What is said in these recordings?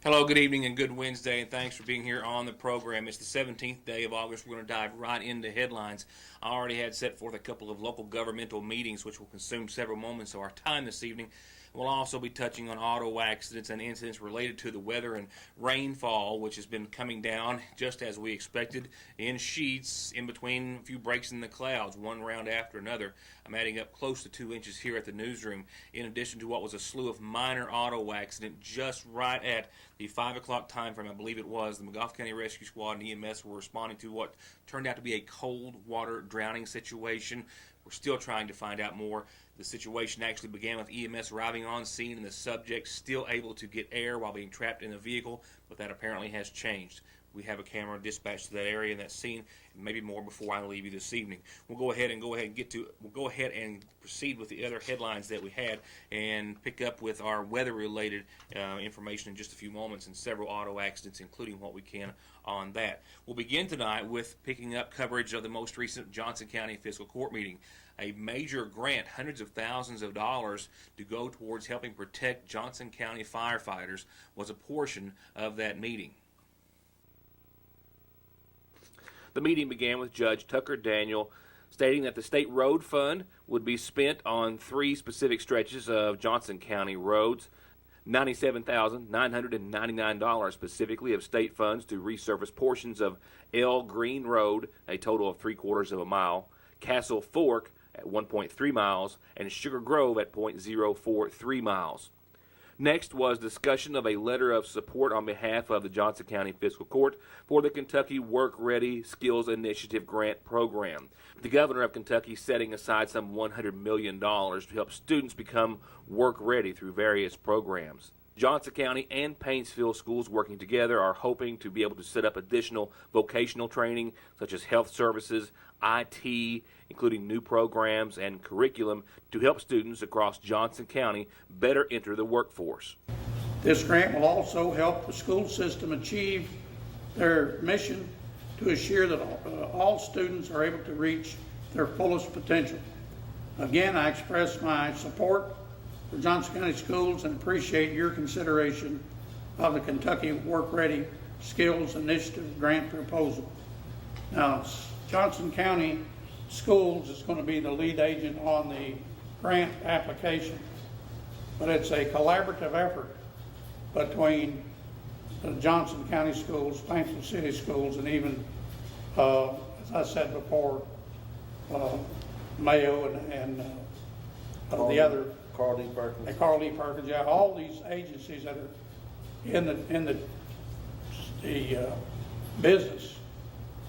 Hello, good evening, and good Wednesday, and thanks for being here on the program. It's the 17th day of August. We're going to dive right into headlines. I already had set forth a couple of local governmental meetings, which will consume several moments of our time this evening. We'll also be touching on auto accidents and incidents related to the weather and rainfall, which has been coming down just as we expected in sheets in between a few breaks in the clouds, one round after another. I'm adding up close to 2 inches here at the newsroom, in addition to what was a slew of minor auto accident just right at the 5 o'clock time frame, I believe it was. The McGough County Rescue Squad and EMS were responding to what turned out to be a cold water drowning situation. We're still trying to find out more. The situation actually began with EMS arriving on scene and the subject still able to get air while being trapped in the vehicle, but that apparently has changed. We have a camera dispatched to that area and that scene, and maybe more before I leave you this evening. We'll go ahead and proceed with the other headlines that we had and pick up with our weather-related information in just a few moments and several auto accidents, including what we can on that. We'll begin tonight with picking up coverage of the most recent Johnson County Fiscal Court meeting. A major grant, hundreds of thousands of dollars to go towards helping protect Johnson County firefighters, was a portion of that meeting. The meeting began with Judge Tucker Daniel stating that the state road fund would be spent on 3 specific stretches of Johnson County roads, $97,999 specifically of state funds to resurface portions of L Green Road, a total of 3/4 of a mile, Castle Fork at 1.3 miles, and Sugar Grove at 0.043 miles. Next was discussion of a letter of support on behalf of the Johnson County Fiscal Court for the Kentucky Work Ready Skills Initiative Grant Program. The governor of Kentucky setting aside some $100 million to help students become work ready through various programs. Johnson County and Paintsville schools working together are hoping to be able to set up additional vocational training such as health services, IT, including new programs and curriculum to help students across Johnson County better enter the workforce. This grant will also help the school system achieve their mission to assure that all students are able to reach their fullest potential. Again, I express my support for Johnson County Schools and appreciate your consideration of the Kentucky Work Ready Skills Initiative grant proposal. Now, Johnson County Schools is going to be the lead agent on the grant application, but it's a collaborative effort between the Johnson County Schools, Paintsville City Schools, and even, as I said before, Mayo and the other Carl D. Perkins. Carl D. Perkins, yeah, all these agencies that are in the business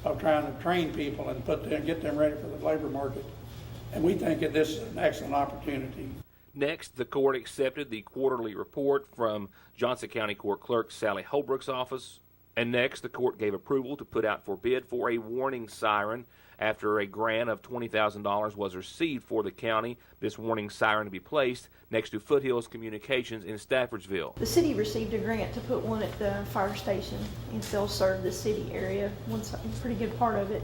of trying to train people and get them ready for the labor market. And we think that this is an excellent opportunity. Next, the court accepted the quarterly report from Johnson County Court Clerk Sally Holbrook's office. And next, the court gave approval to put out for bid for a warning siren after a grant of $20,000 was received for the county. This warning siren to be placed next to Foothills Communications in Staffordsville. The city received a grant to put one at the fire station, and they'll serve the city area. One's a pretty good part of it,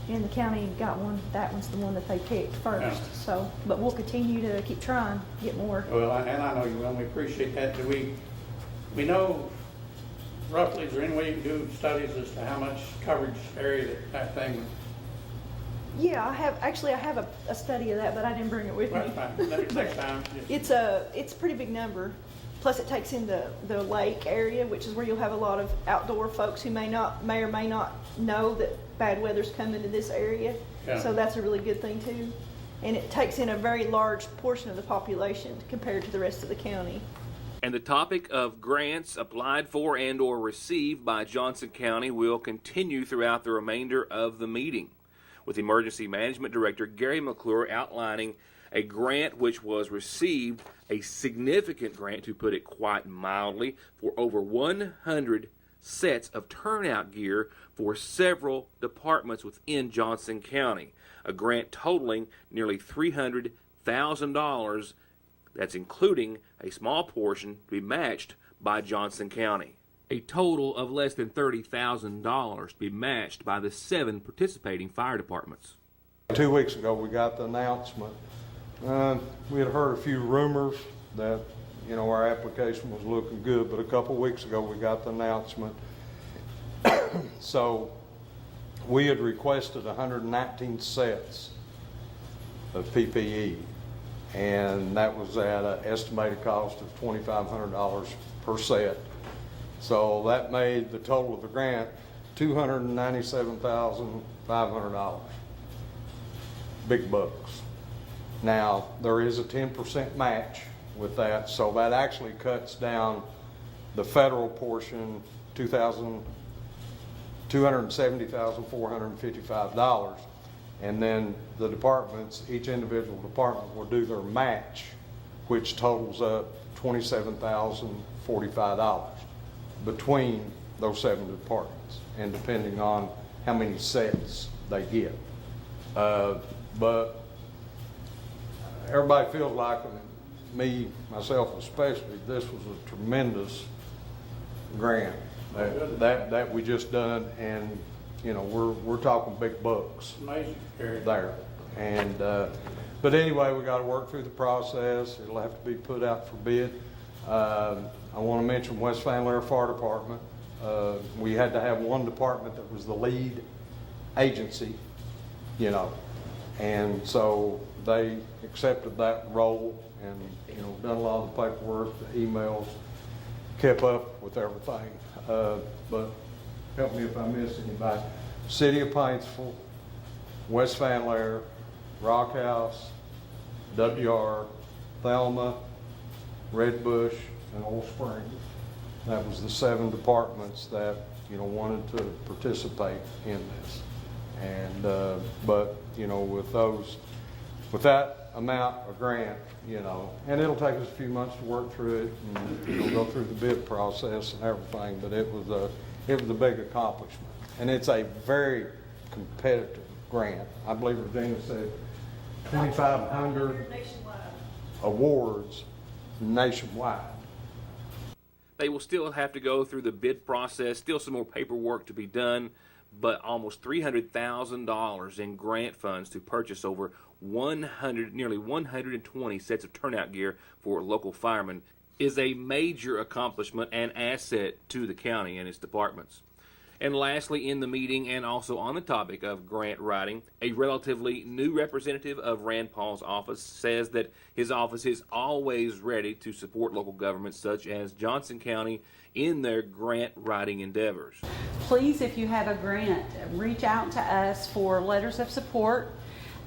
and the county got one. That one's the one that they picked first. Yeah. So, but we'll continue to keep trying to get more. Well, and I know you will, and we appreciate that. Do we know roughly, is there any way you can do studies as to how much coverage area that thing would? Yeah, I have a study of that, but I didn't bring it with me. That's fine. Next time. It's a pretty big number. Plus, it takes in the lake area, which is where you'll have a lot of outdoor folks who may or may not know that bad weather's coming to this area. Yeah. So that's a really good thing too. And it takes in a very large portion of the population compared to the rest of the county. And the topic of grants applied for and or received by Johnson County will continue throughout the remainder of the meeting, with Emergency Management Director Gary McClure outlining a grant which was received, a significant grant to put it quite mildly, for over 100 sets of turnout gear for several departments within Johnson County, a grant totaling nearly $300,000. That's including a small portion to be matched by Johnson County. A total of less than $30,000 to be matched by the 7 participating fire departments. 2 weeks ago we got the announcement. We had heard a few rumors that you know, our application was looking good, but a couple weeks ago we got the announcement. So we had requested 119 sets of PPE, and that was at an estimated cost of $2,500 per set. So that made the total of the grant $297,500. Big bucks. Now, there is a 10% match with that, so that actually cuts down the federal portion $270,455, and then the departments, each individual department will do their match, which totals up $27,045 between those 7 departments, and depending on how many sets they get. But everybody feels like, me, myself especially, this was a tremendous grant that we just done, and you know, we're talking big bucks. Amazing. There. And but anyway, we got to work through the process. It'll have to be put out for bid. I want to mention West Van Lair Fire Department. We had to have one department that was the lead agency, you know, and so they accepted that role and, you know, done a lot of the paperwork, the emails, kept up with everything. But help me if I miss anybody. City of Paintsville, West Van Lair, Rock House, WR, Thelma, Red Bush, and Old Springs. That was the 7 departments that, you know, wanted to participate in this. And but, you know, with that amount of grant, you know, and it'll take us a few months to work through it and, you know, go through the bid process and everything, but it was a big accomplishment. And it's a very competitive grant. I believe Regina said 2,500 awards nationwide. They will still have to go through the bid process, still some more paperwork to be done, but almost $300,000 in grant funds to purchase over nearly 120 sets of turnout gear for local firemen is a major accomplishment and asset to the county and its departments. And lastly, in the meeting and also on the topic of grant writing, a relatively new representative of Rand Paul's office says that his office is always ready to support local governments such as Johnson County in their grant writing endeavors. Please, if you have a grant, reach out to us for letters of support.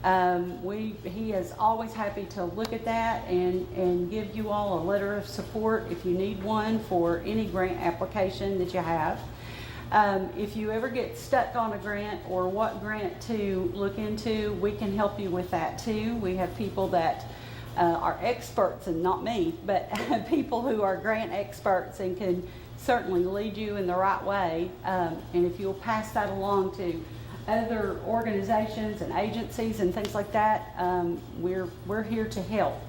He is always happy to look at that and give you all a letter of support if you need one for any grant application that you have. If you ever get stuck on a grant or what grant to look into, we can help you with that too. We have people that are experts, and not me, but people who are grant experts and can certainly lead you in the right way. And if you'll pass that along to other organizations and agencies and things like that, we're here to help.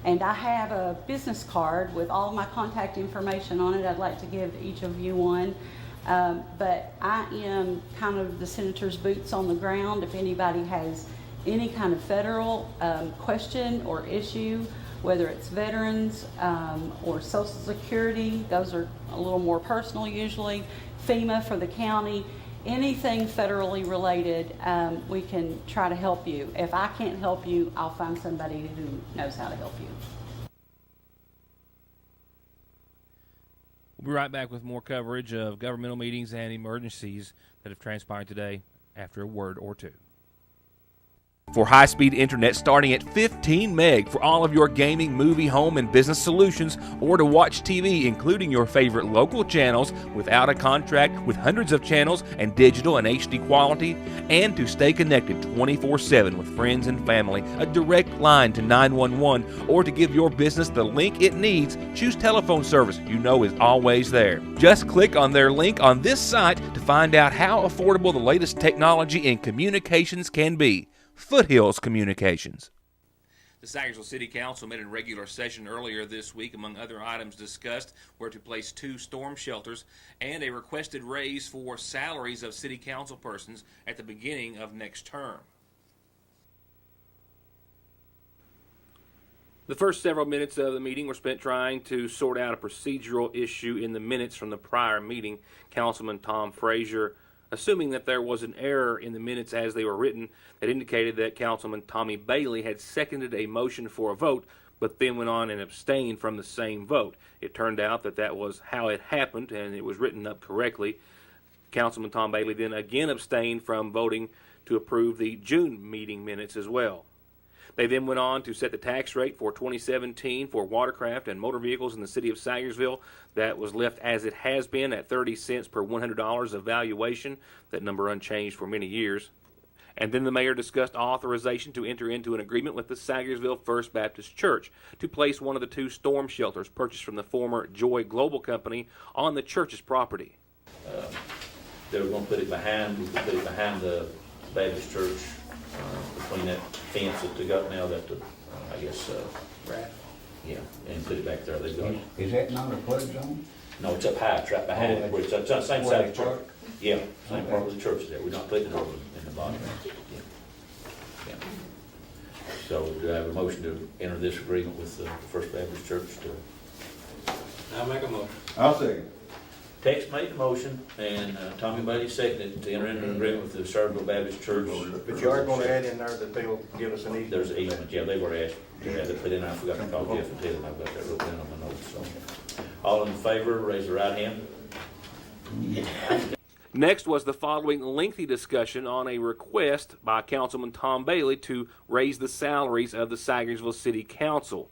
And I have a business card with all my contact information on it. I'd like to give each of you one. But I am kind of the senator's boots on the ground. If anybody has any kind of federal question or issue, whether it's veterans or Social Security, those are a little more personal usually, FEMA for the county, anything federally related, we can try to help you. If I can't help you, I'll find somebody who knows how to help you. We'll be right back with more coverage of governmental meetings and emergencies that have transpired today after a word or two. For high-speed internet starting at 15 meg for all of your gaming, movie, home, and business solutions, or to watch TV, including your favorite local channels without a contract with hundreds of channels and digital and HD quality, and to stay connected 24/7 with friends and family, a direct line to 911, or to give your business the link it needs, choose telephone service you know is always there. Just click on their link on this site to find out how affordable the latest technology in communications can be. Foothills Communications. The Sagersville City Council met in regular session earlier this week. Among other items discussed were to place 2 storm shelters and a requested raise for salaries of city council persons at the beginning of next term. The first several minutes of the meeting were spent trying to sort out a procedural issue in the minutes from the prior meeting. Councilman Tom Frazier, assuming that there was an error in the minutes as they were written that indicated that Councilman Tommy Bailey had seconded a motion for a vote, but then went on and abstained from the same vote. It turned out that that was how it happened, and it was written up correctly. Councilman Tom Bailey then again abstained from voting to approve the June meeting minutes as well. They then went on to set the tax rate for 2017 for watercraft and motor vehicles in the city of Sagersville. That was left as it has been at 30 cents per $100 of valuation, that number unchanged for many years. And then the mayor discussed authorization to enter into an agreement with the Sagersville First Baptist Church to place one of the 2 storm shelters purchased from the former Joy Global Company on the church's property. They were going to put it behind, we could put it behind the Baptist church, between that fence that they got now, that the, I guess, Right. yeah, and put it back there. They've got, Is that not a flood zone? no, it's up high, it's right behind it, where it's on the same side of the church. Yeah, same Okay. part of the church there. We're not putting it over in the bottom. Yeah. Yeah. So do I have a motion to enter this agreement with the First Baptist Church to? I'll make a motion. I'll second. Tex made the motion, and Tommy Bailey seconded to enter into an agreement with the Sagersville Baptist Church. But you are gonna add in there that they'll give us an easement. There's an easement, yeah, they were asked to have it put in. I forgot to call Jeff and tell him I've got that wrote down on my notes, so. All in favor, raise the right hand. Next was the following lengthy discussion on a request by Councilman Tom Bailey to raise the salaries of the Sagersville City Council.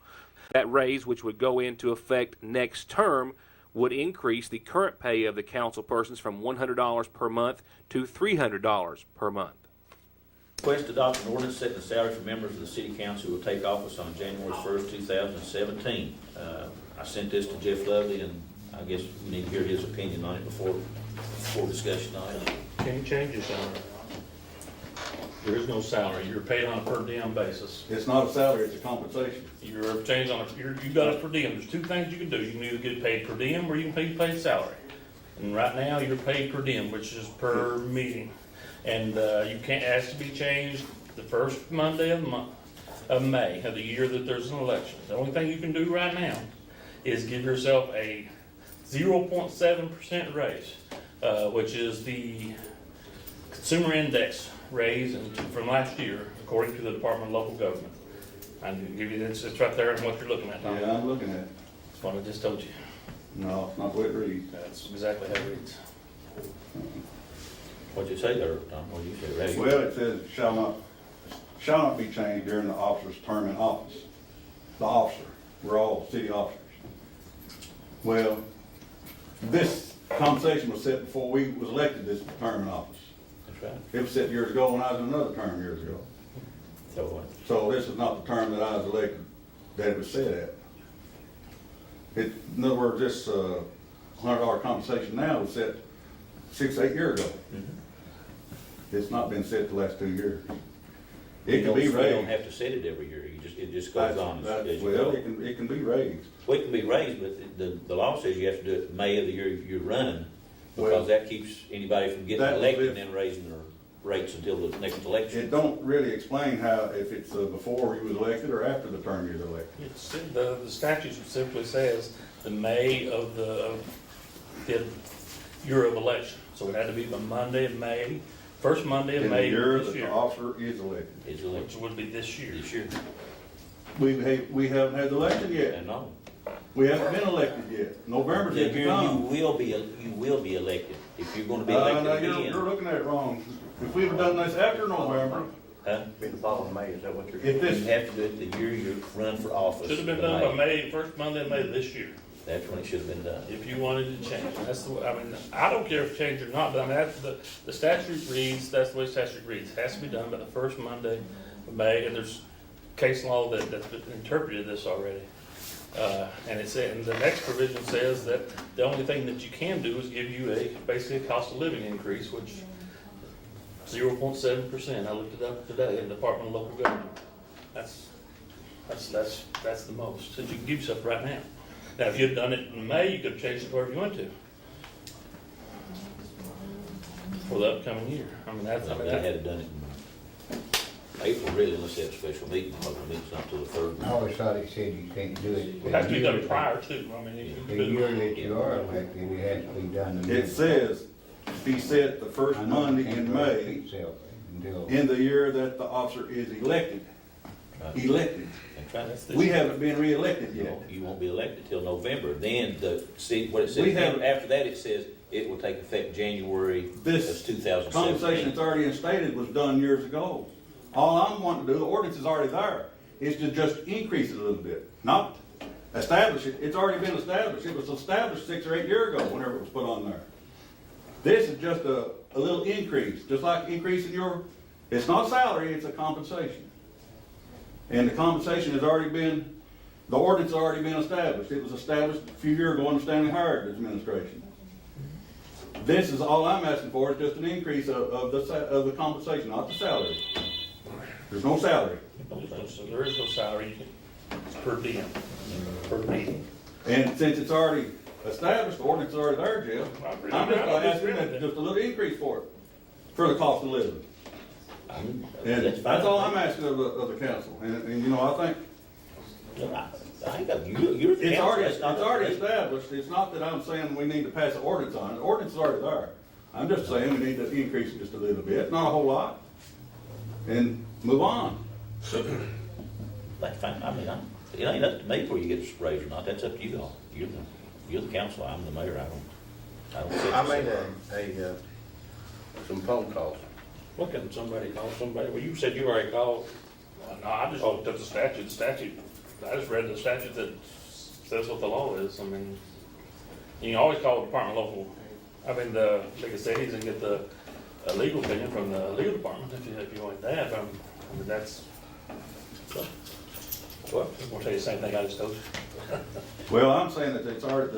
That raise, which would go into effect next term, would increase the current pay of the council persons from $100 per month to $300 per month. Request to adopt an ordinance setting the salary for members of the city council who will take office on January 1st, 2017. I sent this to Jeff Lovely, and I guess we need to hear his opinion on it before discussion on it. Can you change your salary? There is no salary, you're paid on a per diem basis. It's not a salary, it's a compensation. You're changed on you got a per diem, there's 2 things you can do, you can either get paid per diem or you can be paid salary. And right now, you're paid per diem, which is per meeting. And you can't ask to be changed the first Monday of the month, of May, of the year that there's an election. The only thing you can do right now is give yourself a 0.7% raise, which is the consumer index raise from last year, according to the Department of Local Government. I can give you this, it's right there and what you're looking at, Tom. Yeah, I'm looking at it. That's what I just told you. No, it's not the way it reads. That's exactly how it reads. What'd you say there, Tom? What'd you say, Ray? Well, it says shall not be changed during the officer's term in office. The officer, we're all city officers. Well, this conversation was set before we was elected this term in office. That's right. It was set years ago when I was in another term years ago. So what? So this is not the term that I was elected, that it was set at. In other words, this $100 compensation now was set 6, 8 years ago. It's not been set the last 2 years. It can be You don't raised. have to set it every year, it just goes on as you Well, go. it can be raised. Well, it can be raised, but the law says you have to do it May of the year you're running, Well, because that keeps anybody from getting that was elected if- and then raising their rates until the next election. It don't really explain how, if it's before you was elected or after the term you was elected. It's, the statute simply says the May of the year of election. So it had to be the Monday of May, first Monday of In the May year this that the year, officer is elected. Is which elected would be this year. this year. We haven't had the election yet. And no. We haven't been elected yet. November's The yet to year come. you will be elected, if you're gonna be No, elected you're again. looking at it wrong. If we'd have done this after November, Huh? Be the following May, is that what you're? if You this, have to do it the year you run for office. Should have been done by May, first Monday of May this year, That's when it should have been done. if you wanted to change. That's the way, I mean, I don't care if it's changed or not, but I mean, that's the statute reads, that's the way the statute reads. It has to be done by the first Monday of May, and there's case law that's interpreted this already. And it said, and the next provision says that the only thing that you can do is give you basically a cost of living increase, which 0.7%. I looked it up today in the Department of Local Government. That's the most that you can give yourself right now. Now, if you'd done it in May, you could have changed it wherever you went to for the upcoming year. I mean, They had done it in April really, unless they have a special meeting, because the meeting's not till the third. I always thought it said you can't do it. It has to be done prior to, I mean, you The can year do that you are elected, it has to be done. It says, be set the first Monday in May in the year that the officer is elected. Elected. We haven't been re-elected yet. You won't be elected till November. Then what it says, We have- after that, it says it will take effect January of This 2017. conversation that's already instated was done years ago. All I'm wanting to do, the ordinance is already there, is to just increase it a little bit, not establish it. It's already been established. It was established 6 or 8 years ago, whenever it was put on there. This is just a little increase, just like increasing it's not salary, it's a compensation. And the compensation has already been, the ordinance has already been established. It was established a few years ago under Stanley Howard administration. This is all I'm asking for, is just an increase of the compensation, not the salary. There's no salary. So there is no salary, it's per diem, per meeting. And since it's already established, the ordinance is already there, Jeff, I'm just asking that just a little increase for it, for the cost of living. And that's all I'm asking of the council. And you know, I think I ain't got, you're the it's council, already that's not already the- established. It's not that I'm saying we need to pass an ordinance on it. The ordinance is already there. I'm just saying we need to increase it just a little bit, not a whole lot, and move on. That's fine, I mean, it ain't up to me whether you get a raise or not, that's up to you all. You're the council, I'm the mayor, I don't set I the made some phone calls. What can somebody call somebody? Well, you said you already called. No, I just looked up the statute. I just read the statute that says what the law is. I mean, you can always call the department local, the biggest cities and get the legal opinion from the legal department if you want that. I mean, that's, well, I'm gonna tell you the same thing I just told you. Well, I'm saying that it's already,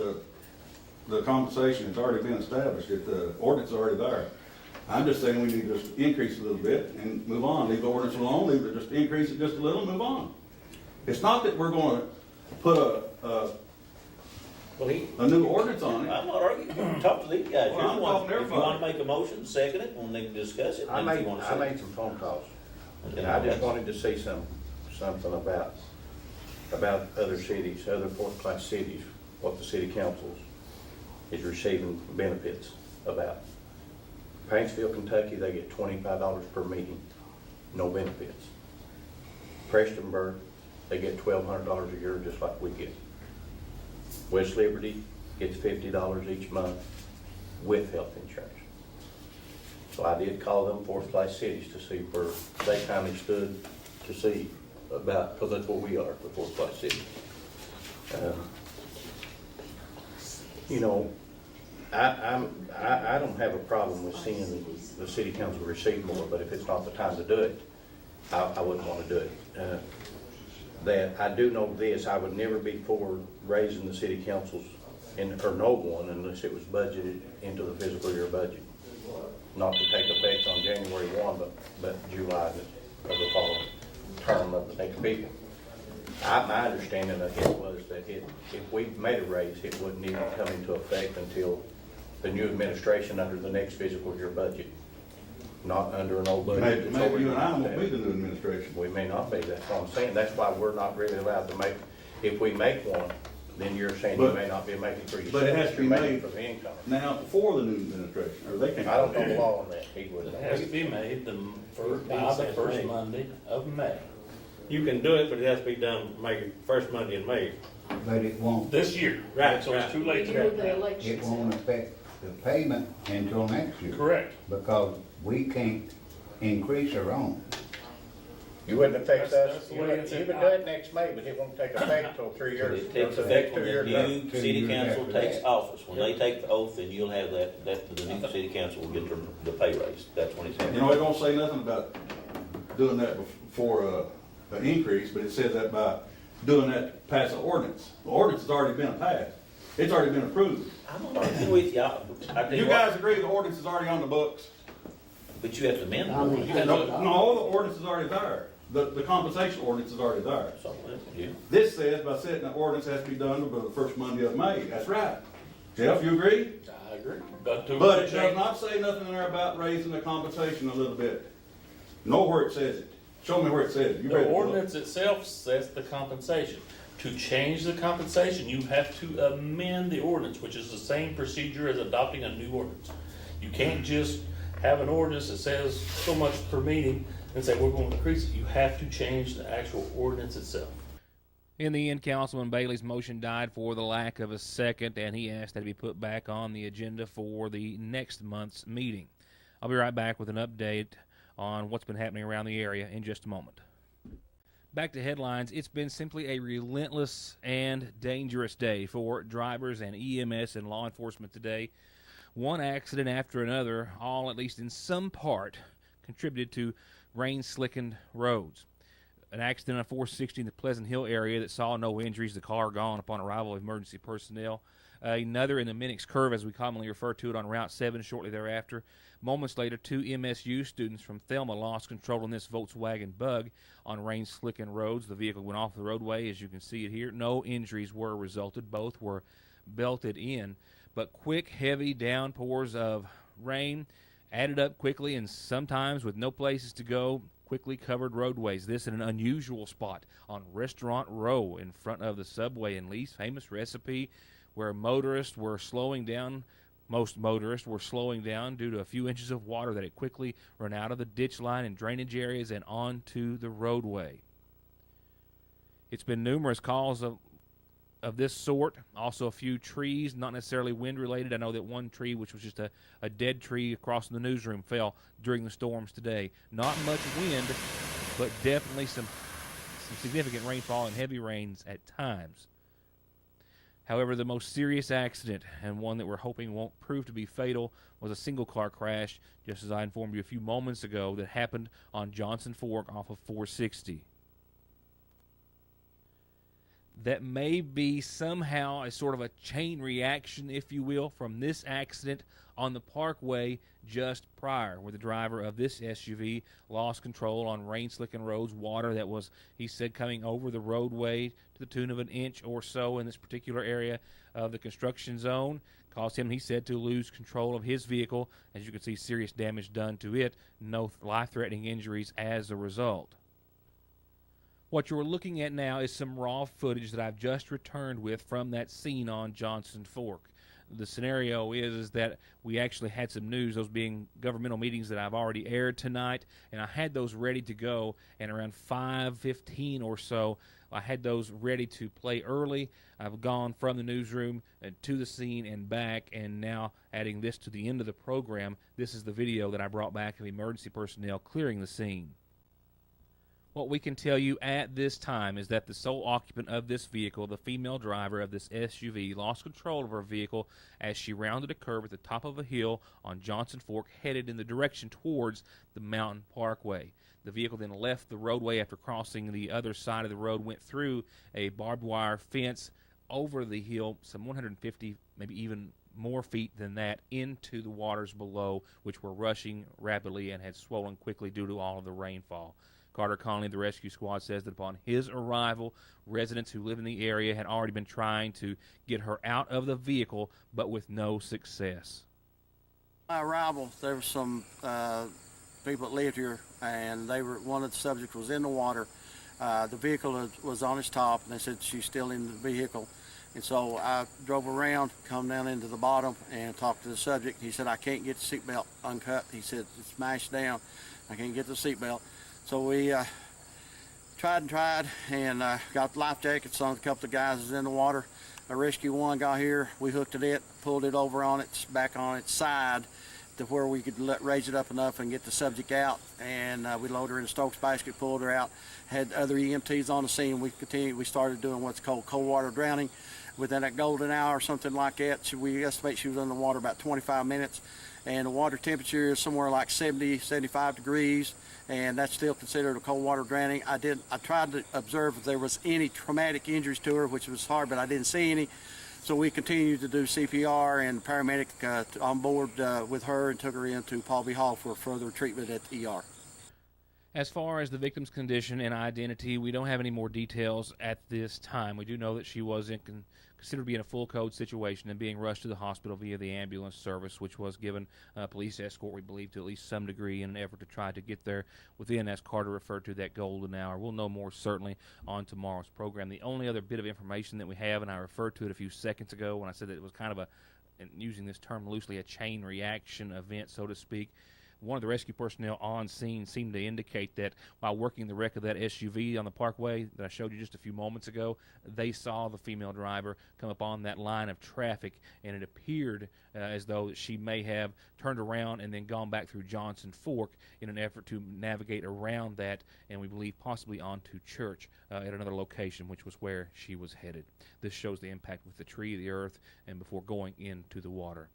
the compensation has already been established, that the ordinance is already there. I'm just saying we need to just increase it a little bit and move on, leave the ordinance alone, leave it, just increase it just a little and move on. It's not that we're gonna put a new ordinance on it. I'm not arguing, you can talk to these guys. Well, You're I'm the one- talking to If you wanna everybody. make a motion, second it, and they can discuss it, I and if you wanna say. made some phone calls. Okay, And I just that's- wanted to see something about other cities, other fourth-class cities, what the city council is receiving benefits about. Paintsville, Kentucky, they get $25 per meeting, no benefits. Prestonburg, they get $1,200 a year, just like we get. West Liberty gets $50 each month with health insurance. So I did call them fourth-class cities to see where they kindly stood to see about, because that's what we are, the fourth-class city. You know, I don't have a problem with seeing the city council receive more, but if it's not the time to do it, I wouldn't want to do it. That I do know this, I would never be for raising the city councils, or no one, unless it was budgeted into the fiscal year budget. Not to take effect on January 1, but July of the following term of the next people. My understanding of it was that if we made a raise, it wouldn't even come into effect until the new administration under the next fiscal year budget, not under an old budget. Maybe you and I won't be the new administration. We may not be, that's what I'm saying. That's why we're not really allowed to make, if we make one, then you're saying you But- may not be making for yourself. but it has to be you're making made- for the income. Now, before the new administration, or they can't. I don't know the law on that, he would. It has to be made by the first Monday of May. You can do it, but it has to be done May, first Monday in May. But it won't, This year. Right, So it's right. too late to do it. it won't affect the payment until next year. Correct. Because we can't increase our own. You wouldn't affect That's us, the you way would it's do in- it next May, but it won't take effect until 3 years. It takes until effect when next the 2 years. new 2 city years council after takes that. office. When they take the oath, then you'll have the new city council will get the pay raise. That's when it's You happening. know, it don't say nothing about doing that before an increase, but it says that by doing that, to pass an ordinance. The ordinance has already been passed. It's already been approved. I'm not arguing with you. I tell You what, guys agree the ordinance is already on the books? but you have to amend the ordinance. You have No, to- no, the ordinance is already there. The compensation ordinance is already there. So, yeah. This says by setting an ordinance has to be done by the first Monday of May. That's right. Jeff, you agree? I agree. But But it does not say nothing in there about raising the compensation a little bit. Nowhere it says it. Show me where it says. You The read the book. ordinance itself sets the compensation. To change the compensation, you have to amend the ordinance, which is the same procedure as adopting a new ordinance. You can't just have an ordinance that says so much per meeting and say, we're going to increase it. You have to change the actual ordinance itself. In the end, Councilman Bailey's motion died for the lack of a second, and he asked that it be put back on the agenda for the next month's meeting. I'll be right back with an update on what's been happening around the area in just a moment. Back to headlines. It's been simply a relentless and dangerous day for drivers and EMS and law enforcement today. One accident after another, all at least in some part, contributed to rain-slickened roads. An accident on 460 in the Pleasant Hill area that saw no injuries, the car gone upon arrival of emergency personnel. Another in the Minix Curve, as we commonly refer to it, on Route 7 shortly thereafter. Moments later, 2 MSU students from Thelma lost control in this Volkswagen Bug on rain-slickened roads. The vehicle went off the roadway, as you can see it here. No injuries were resulted. Both were belted in. But quick, heavy downpours of rain added up quickly, and sometimes with no places to go, quickly covered roadways. This in an unusual spot on Restaurant Row in front of the Subway in Lee's famous recipe, where motorists were slowing down. Most motorists were slowing down due to a few inches of water that had quickly run out of the ditch line and drainage areas and onto the roadway. It's been numerous calls of this sort. Also a few trees, not necessarily wind related. I know that one tree, which was just a dead tree across from the newsroom, fell during the storms today. Not much wind, but definitely some significant rainfall and heavy rains at times. However, the most serious accident, and one that we're hoping won't prove to be fatal, was a single-car crash, just as I informed you a few moments ago, that happened on Johnson Fork off of 460. That may be somehow a sort of a chain reaction, if you will, from this accident on the Parkway just prior, where the driver of this SUV lost control on rain-slickened roads, water that was, he said, coming over the roadway to the tune of an inch or so in this particular area of the construction zone, caused him, he said, to lose control of his vehicle. As you can see, serious damage done to it, no life-threatening injuries as a result. What you're looking at now is some raw footage that I've just returned with from that scene on Johnson Fork. The scenario is that we actually had some news, those being governmental meetings that I've already aired tonight, and I had those ready to go, and around 5:15 or so, I had those ready to play early. I've gone from the newsroom to the scene and back, and now adding this to the end of the program, this is the video that I brought back of emergency personnel clearing the scene. What we can tell you at this time is that the sole occupant of this vehicle, the female driver of this SUV, lost control of her vehicle as she rounded a curve at the top of a hill on Johnson Fork, headed in the direction towards the Mountain Parkway. The vehicle then left the roadway after crossing the other side of the road, went through a barbed wire fence over the hill, some 150, maybe even more feet than that, into the waters below, which were rushing rapidly and had swollen quickly due to all of the rainfall. Carter Conley, the rescue squad, says that upon his arrival, residents who live in the area had already been trying to get her out of the vehicle, but with no success. My arrival, there were some people that lived here, and one of the subjects was in the water. The vehicle was on its top, and they said she's still in the vehicle. And so I drove around, come down into the bottom, and talked to the subject. He said, I can't get the seatbelt uncut. He said, it's smashed down. I can't get the seatbelt. So we tried and got life jackets on a couple of guys was in the water. A rescue one got here, we hooked it, pulled it over on its back on its side to where we could raise it up enough and get the subject out. And we loaded her in a Stokes basket, pulled her out, had other EMTs on the scene. We started doing what's called cold water drowning. Within that golden hour or something like that, we estimate she was in the water about 25 minutes. And the water temperature is somewhere like 70, 75 degrees. And that's still considered a cold water drowning. I tried to observe if there was any traumatic injuries to her, which was hard, but I didn't see any. So we continued to do CPR, and paramedic on board with her and took her into Paul B. Hall for further treatment at the ER. As far as the victim's condition and identity, we don't have any more details at this time. We do know that she was considered to be in a full code situation and being rushed to the hospital via the ambulance service, which was given police escort, we believe, to at least some degree in an effort to try to get there within, as Carter referred to, that golden hour. We'll know more certainly on tomorrow's program. The only other bit of information that we have, and I referred to it a few seconds ago when I said that it was kind of and using this term loosely, a chain reaction event, so to speak. One of the rescue personnel on scene seemed to indicate that while working the wreck of that SUV on the parkway that I showed you just a few moments ago, they saw the female driver come up on that line of traffic, and it appeared as though she may have turned around and then gone back through Johnson Fork in an effort to navigate around that, and we believe possibly onto Church at another location, which was where she was headed. This shows the impact with the tree, the earth, and before going into the water.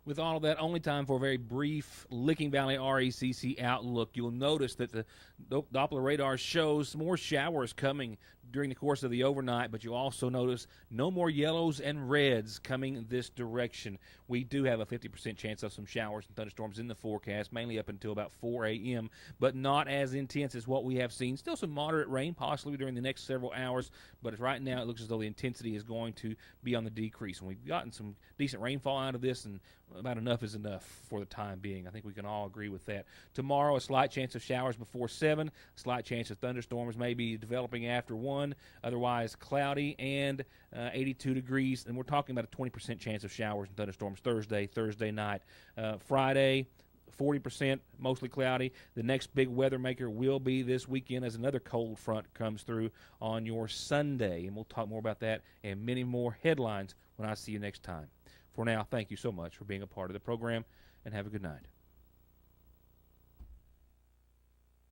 With all of that, only time for a very brief Licking Valley RECC outlook. You'll notice that the Doppler radar shows more showers coming during the course of the overnight, but you'll also notice no more yellows and reds coming this direction. We do have a 50% chance of some showers and thunderstorms in the forecast, mainly up until about 4 a.m., but not as intense as what we have seen. Still some moderate rain, possibly during the next several hours, but right now it looks as though the intensity is going to be on the decrease. And we've gotten some decent rainfall out of this, and about enough is enough for the time being. I think we can all agree with that. Tomorrow, a slight chance of showers before 7, a slight chance of thunderstorms maybe developing after 1, otherwise cloudy and 82 degrees, and we're talking about a 20% chance of showers and thunderstorms Thursday night. Friday, 40%, mostly cloudy. The next big weather maker will be this weekend as another cold front comes through on your Sunday, and we'll talk more about that and many more headlines when I see you next time. For now, thank you so much for being a part of the program, and have a good night.